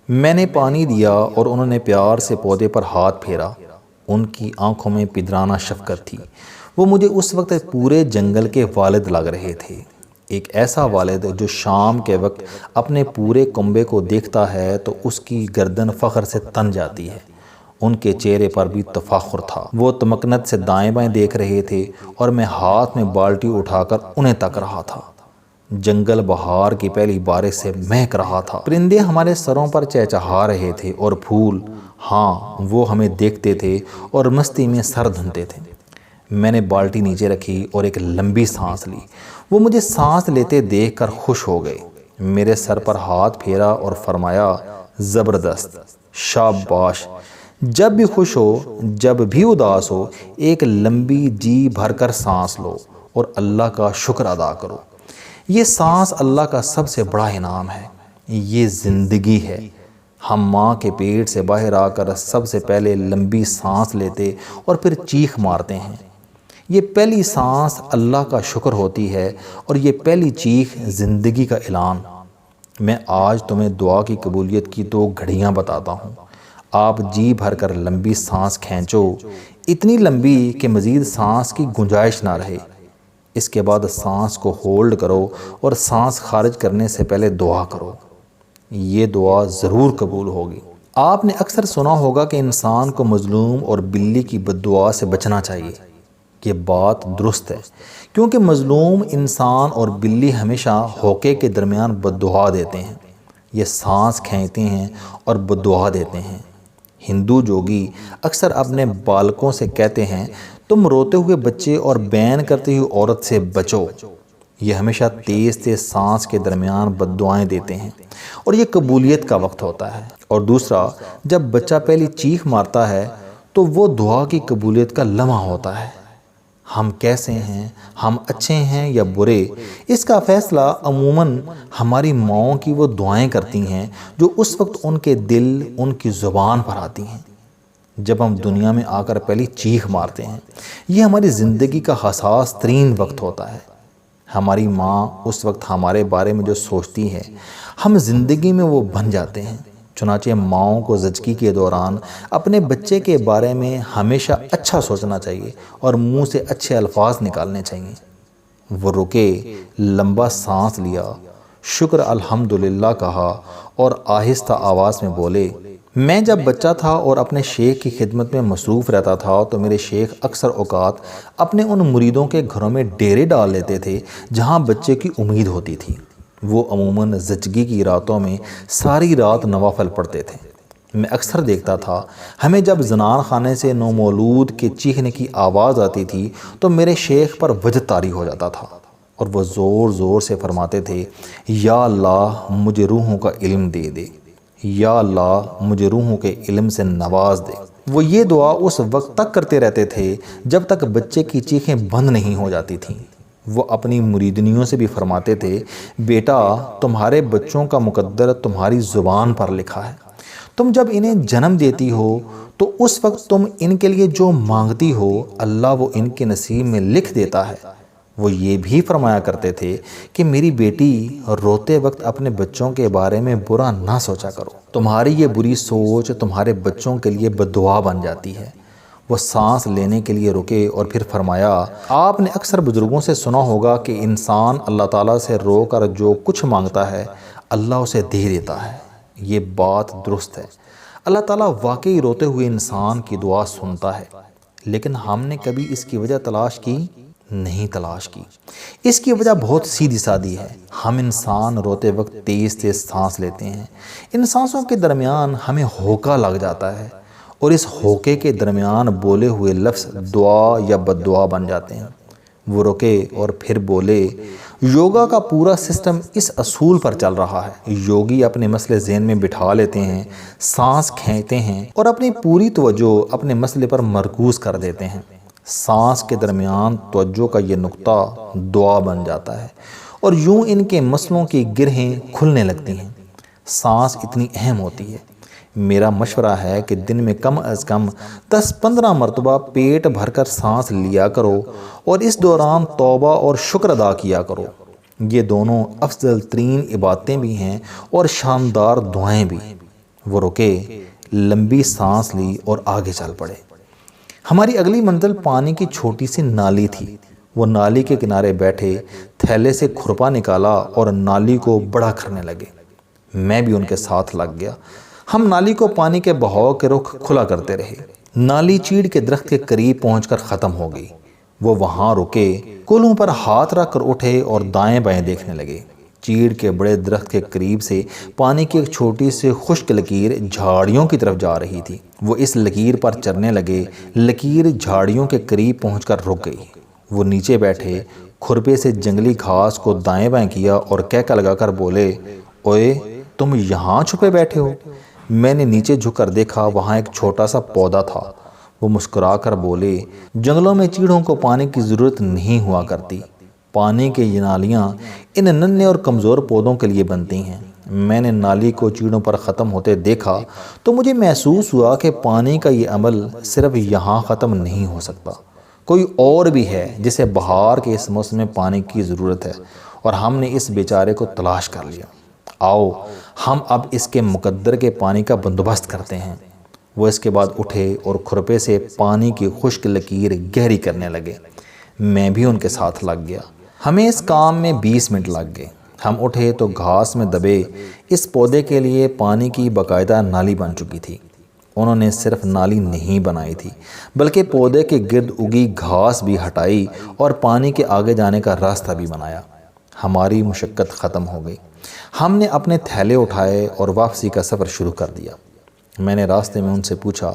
میں نے پانی دیا اور انہوں نے پیار سے پودے پر ہاتھ پھیرا۔ ان کی آنکھوں میں پدرانہ شفقت تھی۔ وہ مجھے اس وقت پورے جنگل کے والد لگ رہے تھے، ایک ایسا والد جو شام کے وقت اپنے پورے کنبے کو دیکھتا ہے تو اس کی گردن فخر سے تن جاتی ہے۔ ان کے چہرے پر بھی تفاخر تھا۔ وہ تمکنت سے دائیں بائیں دیکھ رہے تھے اور میں ہاتھ میں بالٹی اٹھا کر انہیں تک رہا تھا۔ جنگل بہار کی پہلی بارش سے مہک رہا تھا۔ پرندے ہمارے سروں پر چہچہا رہے تھے اور پھول، ہاں، وہ ہمیں دیکھتے تھے اور مستی میں سر دھنتے تھے۔ میں نے بالٹی نیچے رکھی اور ایک لمبی سانس لی۔ وہ مجھے سانس لیتے دیکھ کر خوش ہو گئے، میرے سر پر ہاتھ پھیرا اور فرمایا، زبردست، شاباش، جب بھی خوش ہو، جب بھی اداس ہو، ایک لمبی جی بھر کر سانس لو اور اللہ کا شکر ادا کرو۔ یہ سانس اللہ کا سب سے بڑا انعام ہے، یہ زندگی ہے۔ ہم ماں کے پیٹ سے باہر آ کر سب سے پہلے لمبی سانس لیتے اور پھر چیخ مارتے ہیں۔ یہ پہلی سانس اللہ کا شکر ہوتی ہے اور یہ پہلی چیخ زندگی کا اعلان۔ میں آج تمہیں دعا کی قبولیت کی 2 گھڑیاں بتاتا ہوں۔ آپ جی بھر کر لمبی سانس کھینچو، اتنی لمبی کہ مزید سانس کی گنجائش نہ رہے۔ اس کے بعد سانس کو ہولڈ کرو اور سانس خارج کرنے سے پہلے دعا کرو۔ یہ دعا ضرور قبول ہوگی۔ آپ نے اکثر سنا ہوگا کہ انسان کو مظلوم اور بلی کی بد دعا سے بچنا چاہیے۔ یہ بات درست ہے، کیونکہ مظلوم انسان اور بلی ہمیشہ ہوکے کے درمیان بد دعا دیتے ہیں۔ یہ سانس کھینچتے ہیں اور بد دعا دیتے ہیں۔ ہندو جوگی اکثر اپنے بالکوں سے کہتے ہیں، تم روتے ہوئے بچے اور بین کرتی ہوئی عورت سے بچو۔ یہ ہمیشہ تیز تیز سانس کے درمیان بد دعائیں دیتے ہیں اور یہ قبولیت کا وقت ہوتا ہے۔ اور دوسرا، جب بچہ پہلی چیخ مارتا ہے تو وہ دعا کی قبولیت کا لمحہ ہوتا ہے۔ ہم کیسے ہیں، ہم اچھے ہیں یا برے، اس کا فیصلہ عموماً ہماری ماؤں کی وہ دعائیں کرتی ہیں جو اس وقت ان کے دل، ان کی زبان پر آتی ہیں۔ جب ہم دنیا میں آ کر پہلی چیخ مارتے ہیں، یہ ہماری زندگی کا حساس ترین وقت ہوتا ہے۔ ہماری ماں اس وقت ہمارے بارے میں جو سوچتی ہے، ہم زندگی میں وہ بن جاتے ہیں۔ چنانچہ ماؤں کو زچگی کے دوران اپنے بچے کے بارے میں ہمیشہ اچھا سوچنا چاہیے اور منہ سے اچھے الفاظ نکالنے چاہیے۔ وہ رکے، لمبا سانس لیا، شکر الحمدللہ کہا اور آہستہ آواز میں بولے، میں جب بچہ تھا اور اپنے شیخ کی خدمت میں مصروف رہتا تھا تو میرے شیخ اکثر اوقات اپنے ان مریدوں کے گھروں میں ڈیرے ڈال لیتے تھے جہاں بچے کی امید ہوتی تھی۔ وہ عموماً زچگی کی راتوں میں ساری رات نوافل پڑھتے تھے۔ میں اکثر دیکھتا تھا، ہمیں جب زنان خانے سے نومولود کے چیخنے کی آواز آتی تھی تو میرے شیخ پر وجد طاری ہو جاتا تھا اور وہ زور زور سے فرماتے تھے، یا اللہ مجھے روحوں کا علم دے دے، یا اللہ مجھے روحوں کے علم سے نواز دے۔ وہ یہ دعا اس وقت تک کرتے رہتے تھے جب تک بچے کی چیخیں بند نہیں ہو جاتی تھیں۔ وہ اپنی مریدنیوں سے بھی فرماتے تھے، بیٹا تمہارے بچوں کا مقدر تمہاری زبان پر لکھا ہے۔ تم جب انہیں جنم دیتی ہو تو اس وقت تم ان کے لیے جو مانگتی ہو اللہ وہ ان کے نصیب میں لکھ دیتا ہے۔ وہ یہ بھی فرمایا کرتے تھے کہ میری بیٹی روتے وقت اپنے بچوں کے بارے میں برا نہ سوچا کرو، تمہاری یہ بری سوچ تمہارے بچوں کے لیے بد دعا بن جاتی ہے۔ وہ سانس لینے کے لیے رکے اور پھر فرمایا، آپ نے اکثر بزرگوں سے سنا ہوگا کہ انسان اللہ تعالیٰ سے رو کر جو کچھ مانگتا ہے اللہ اسے دے دیتا ہے۔ یہ بات درست ہے، اللہ تعالیٰ واقعی روتے ہوئے انسان کی دعا سنتا ہے، لیکن ہم نے کبھی اس کی وجہ تلاش کی؟ نہیں تلاش کی۔ اس کی وجہ بہت سیدھی سادی ہے، ہم انسان روتے وقت تیز تیز سانس لیتے ہیں۔ ان سانسوں کے درمیان ہمیں ہوکا لگ جاتا ہے اور اس ہوکے کے درمیان بولے ہوئے لفظ دعا یا بد دعا بن جاتے ہیں۔ وہ رکے اور پھر بولے، یوگا کا پورا سسٹم اس اصول پر چل رہا ہے۔ یوگی اپنے مسئلے ذہن میں بٹھا لیتے ہیں، سانس کھینچتے ہیں اور اپنی پوری توجہ اپنے مسئلے پر مرکوز کر دیتے ہیں۔ سانس کے درمیان توجہ کا یہ نقطہ دعا بن جاتا ہے اور یوں ان کے مسئلوں کی گرہیں کھلنے لگتی ہیں۔ سانس اتنی اہم ہوتی ہے، میرا مشورہ ہے کہ دن میں کم از کم 10-15 مرتبہ پیٹ بھر کر سانس لیا کرو اور اس دوران توبہ اور شکر ادا کیا کرو۔ یہ دونوں افضل ترین عبادتیں بھی ہیں اور شاندار دعائیں بھی۔ وہ رکے، لمبی سانس لی اور آگے چل پڑے۔ ہماری اگلی منزل پانی کی چھوٹی سی نالی تھی۔ وہ نالی کے کنارے بیٹھے، تھیلے سے کھرپا نکالا اور نالی کو بڑا کرنے لگے۔ میں بھی ان کے ساتھ لگ گیا۔ ہم نالی کو پانی کے بہاؤ کے رخ کھلا کرتے رہے۔ نالی چیڑ کے درخت کے قریب پہنچ کر ختم ہو گئی۔ وہ وہاں رکے، کولوں پر ہاتھ رکھ کر اٹھے اور دائیں بائیں دیکھنے لگے۔ چیڑ کے بڑے درخت کے قریب سے پانی کی ایک چھوٹی سی خشک لکیر جھاڑیوں کی طرف جا رہی تھی۔ وہ اس لکیر پر چلنے لگے۔ لکیر جھاڑیوں کے قریب پہنچ کر رک گئی۔ وہ نیچے بیٹھے، کھرپے سے جنگلی گھاس کو دائیں بائیں کیا اور کہکا لگا کر بولے، اوئے تم یہاں چھپے بیٹھے ہو؟ میں نے نیچے جھک کر دیکھا، وہاں ایک چھوٹا سا پودا تھا۔ وہ مسکرا کر بولے، جنگلوں میں چیڑوں کو پانی کی ضرورت نہیں ہوا کرتی۔ پانی کے یہ نالیاں ان ننھے اور کمزور پودوں کے لیے بنتی ہیں۔ میں نے نالی کو چیڑوں پر ختم ہوتے دیکھا تو مجھے محسوس ہوا کہ پانی کا یہ عمل صرف یہاں ختم نہیں ہو سکتا، کوئی اور بھی ہے جسے بہار کے اس موسم میں پانی کی ضرورت ہے، اور ہم نے اس بیچارے کو تلاش کر لیا۔ آؤ ہم اب اس کے مقدر کے پانی کا بندوبست کرتے ہیں۔ وہ اس کے بعد اٹھے اور کھرپے سے پانی کی خشک لکیر گہری کرنے لگے۔ میں بھی ان کے ساتھ لگ گیا۔ ہمیں اس کام میں 20 منٹ لگ گئے۔ ہم اٹھے تو گھاس میں دبے اس پودے کے لیے پانی کی باقاعدہ نالی بن چکی تھی۔ انہوں نے صرف نالی نہیں بنائی تھی بلکہ پودے کے گرد اگی گھاس بھی ہٹائی اور پانی کے آگے جانے کا راستہ بھی بنایا۔ ہماری مشقت ختم ہو گئی۔ ہم نے اپنے تھیلے اٹھائے اور واپسی کا سفر شروع کر دیا۔ میں نے راستے میں ان سے پوچھا،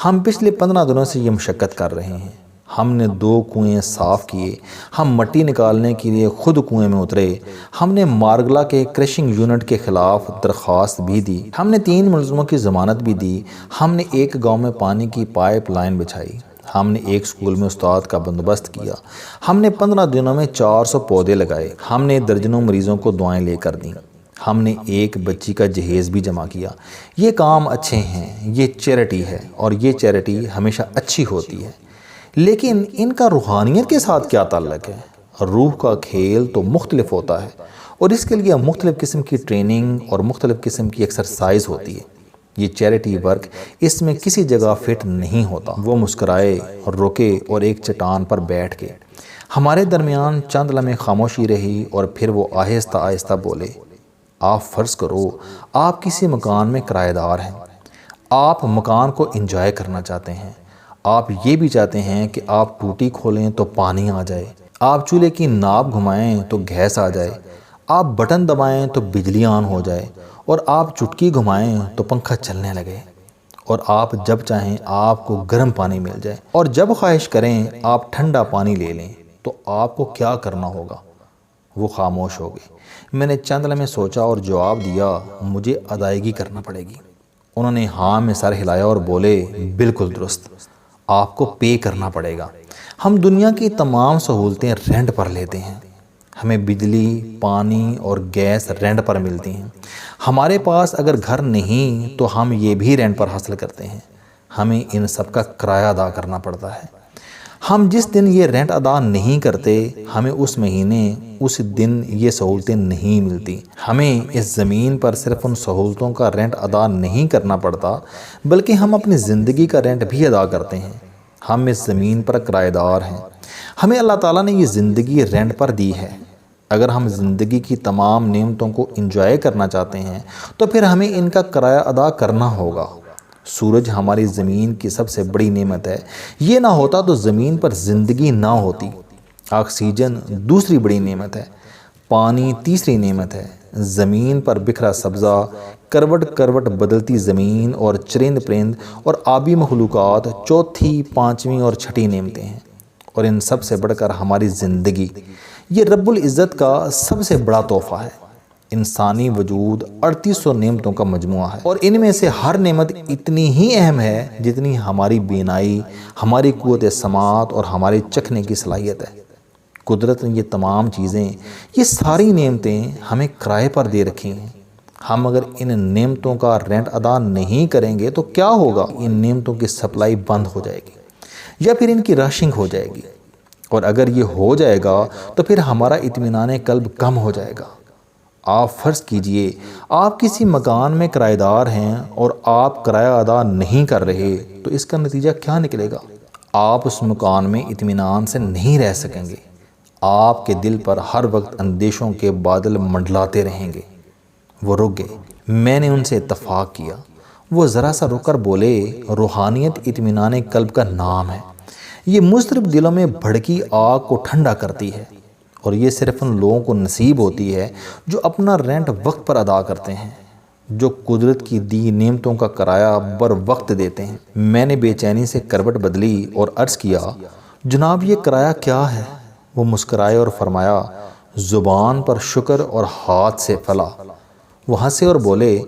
ہم پچھلے 15 دنوں سے یہ مشقت کر رہے ہیں۔ ہم نے 2 کنویں صاف کیے، ہم مٹی نکالنے کے لیے خود کنویں میں اترے، ہم نے مارگلا کے کریشنگ یونٹ کے خلاف درخواست بھی دی، ہم نے 3 ملزموں کی ضمانت بھی دی، ہم نے ایک گاؤں میں پانی کی پائپ لائن بچھائی، ہم نے ایک اسکول میں استاد کا بندوبست کیا، ہم نے 15 دنوں میں 400 پودے لگائے، ہم نے درجنوں مریضوں کو دعائیں لے کر دیں، ہم نے ایک بچی کا جہیز بھی جمع کیا۔ یہ کام اچھے ہیں، یہ چیریٹی ہے، اور یہ چیریٹی ہمیشہ اچھی ہوتی ہے۔ لیکن ان کا روحانیت کے ساتھ کیا تعلق ہے؟ روح کا کھیل تو مختلف ہوتا ہے اور اس کے لیے مختلف قسم کی ٹریننگ اور مختلف قسم کی ایکسرسائز ہوتی ہے۔ یہ چیریٹی ورک اس میں کسی جگہ فٹ نہیں ہوتا۔ وہ مسکرائے اور رکے اور ایک چٹان پر بیٹھ گئے۔ ہمارے درمیان چند لمحے خاموشی رہی اور پھر وہ آہستہ آہستہ بولے، آپ فرض کرو آپ کسی مکان میں کرایہ دار ہیں۔ آپ مکان کو انجوائے کرنا چاہتے ہیں۔ آپ یہ بھی چاہتے ہیں کہ آپ ٹوٹی کھولیں تو پانی آ جائے، آپ چولہے کی ناب گھمائیں تو گیس آ جائے، آپ بٹن دبائیں تو بجلی آن ہو جائے، اور آپ چٹکی گھمائیں تو پنکھا چلنے لگے، اور آپ جب چاہیں آپ کو گرم پانی مل جائے، اور جب خواہش کریں آپ ٹھنڈا پانی لے لیں، تو آپ کو کیا کرنا ہوگا؟ وہ خاموش ہو گئے۔ میں نے چند لمحے سوچا اور جواب دیا، مجھے ادائیگی کرنا پڑے گی۔ انہوں نے ہاں میں سر ہلایا اور بولے، بالکل درست، آپ کو پے کرنا پڑے گا۔ ہم دنیا کی تمام سہولتیں رینٹ پر لیتے ہیں۔ ہمیں بجلی، پانی اور گیس رینٹ پر ملتی ہیں۔ ہمارے پاس اگر گھر نہیں تو ہم یہ بھی رینٹ پر حاصل کرتے ہیں۔ ہمیں ان سب کا کرایہ ادا کرنا پڑتا ہے۔ ہم جس دن یہ رینٹ ادا نہیں کرتے، ہمیں اس مہینے اس دن یہ سہولتیں نہیں ملتی۔ ہمیں اس زمین پر صرف ان سہولتوں کا رینٹ ادا نہیں کرنا پڑتا بلکہ ہم اپنی زندگی کا رینٹ بھی ادا کرتے ہیں۔ ہم اس زمین پر کرایہ دار ہیں۔ ہمیں اللہ تعالیٰ نے یہ زندگی رینٹ پر دی ہے۔ اگر ہم زندگی کی تمام نعمتوں کو انجوائے کرنا چاہتے ہیں تو پھر ہمیں ان کا کرایہ ادا کرنا ہوگا۔ سورج ہماری زمین کی سب سے بڑی نعمت ہے۔ یہ نہ ہوتا تو زمین پر زندگی نہ ہوتی۔ آکسیجن دوسری بڑی نعمت ہے۔ پانی تیسری نعمت ہے۔ زمین پر بکھرا سبزہ، کروٹ کروٹ بدلتی زمین اور چرند پرند اور آبی مخلوقات چوتھی، پانچویں اور چھٹی نعمتیں ہیں، اور ان سب سے بڑھ کر ہماری زندگی، یہ رب العزت کا سب سے بڑا تحفہ ہے۔ انسانی وجود 3800 نعمتوں کا مجموعہ ہے، اور ان میں سے ہر نعمت اتنی ہی اہم ہے جتنی ہماری بینائی، ہماری قوت سماعت اور ہماری چکھنے کی صلاحیت ہے۔ قدرت نے یہ تمام چیزیں، یہ ساری نعمتیں ہمیں کرائے پر دے رکھی ہیں۔ ہم اگر ان نعمتوں کا رینٹ ادا نہیں کریں گے تو کیا ہوگا؟ ان نعمتوں کی سپلائی بند ہو جائے گی یا پھر ان کی راشنگ ہو جائے گی، اور اگر یہ ہو جائے گا تو پھر ہمارا اطمینان قلب کم ہو جائے گا۔ آپ فرض کیجئے آپ کسی مکان میں کرایہ دار ہیں اور آپ کرایہ ادا نہیں کر رہے، تو اس کا نتیجہ کیا نکلے گا؟ آپ اس مکان میں اطمینان سے نہیں رہ سکیں گے، آپ کے دل پر ہر وقت اندیشوں کے بادل منڈلاتے رہیں گے۔ وہ رک گئے۔ میں نے ان سے اتفاق کیا۔ وہ ذرا سا رک کر بولے، روحانیت اطمینان قلب کا نام ہے۔ یہ مضطرب دلوں میں بھڑکی آگ کو ٹھنڈا کرتی ہے، اور یہ صرف ان لوگوں کو نصیب ہوتی ہے جو اپنا رینٹ وقت پر ادا کرتے ہیں، جو قدرت کی دی نعمتوں کا کرایہ بر وقت دیتے ہیں۔ میں نے بے چینی سے کروٹ بدلی اور عرض کیا، جناب یہ کرایہ کیا ہے؟ وہ مسکرائے اور فرمایا، زبان پر شکر اور ہاتھ سے فلاح۔ وہ ہنسے اور بولے،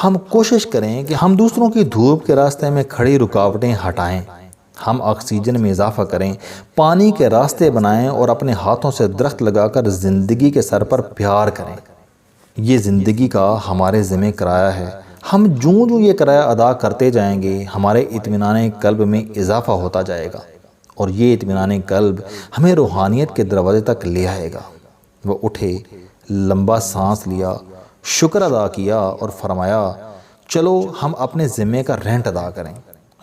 ہم کوشش کریں کہ ہم دوسروں کی دھوپ کے راستے میں کھڑی رکاوٹیں ہٹائیں، ہم آکسیجن میں اضافہ کریں، پانی کے راستے بنائیں اور اپنے ہاتھوں سے درخت لگا کر زندگی کے سر پر پیار کریں۔ یہ زندگی کا ہمارے ذمہ کرایہ ہے۔ ہم جو یہ کرایہ ادا کرتے جائیں گے، ہمارے اطمینان قلب میں اضافہ ہوتا جائے گا، اور یہ اطمینان قلب ہمیں روحانیت کے دروازے تک لے آئے گا۔ وہ اٹھے، لمبا سانس لیا، شکر ادا کیا اور فرمایا، چلو ہم اپنے ذمے کا رینٹ ادا کریں،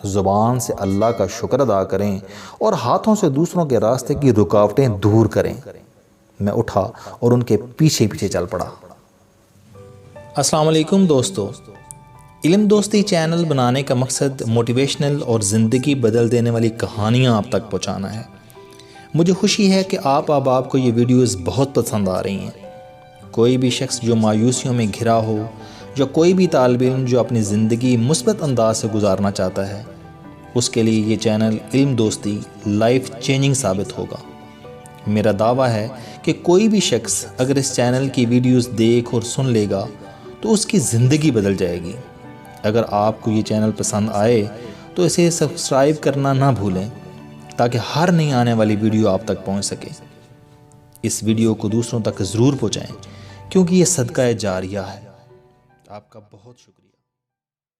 زبان سے اللہ کا شکر ادا کریں اور ہاتھوں سے دوسروں کے راستے کی رکاوٹیں دور کریں۔ میں اٹھا اور ان کے پیچھے پیچھے چل پڑا۔ السلام علیکم دوستو، علم دوستی چینل بنانے کا مقصد موٹیویشنل اور زندگی بدل دینے والی کہانیاں آپ تک پہنچانا ہے۔ مجھے خوشی ہے کہ آپ کو یہ ویڈیوز بہت پسند آ رہی ہیں۔ کوئی بھی شخص جو مایوسیوں میں گھرا ہو، یا کوئی بھی طالب علم جو اپنی زندگی مثبت انداز سے گزارنا چاہتا ہے، اس کے لیے یہ چینل علم دوستی لائف چینجنگ ثابت ہوگا۔ میرا دعویٰ ہے کہ کوئی بھی شخص اگر اس چینل کی ویڈیوز دیکھ اور سن لے گا تو اس کی زندگی بدل جائے گی۔ اگر آپ کو یہ چینل پسند آئے تو اسے سبسکرائب کرنا نہ بھولیں، تاکہ ہر نئی آنے والی ویڈیو آپ تک پہنچ سکے۔ اس ویڈیو کو دوسروں تک ضرور پہنچائیں، کیونکہ یہ صدقہ جاریہ ہے۔ آپ کا بہت شکریہ۔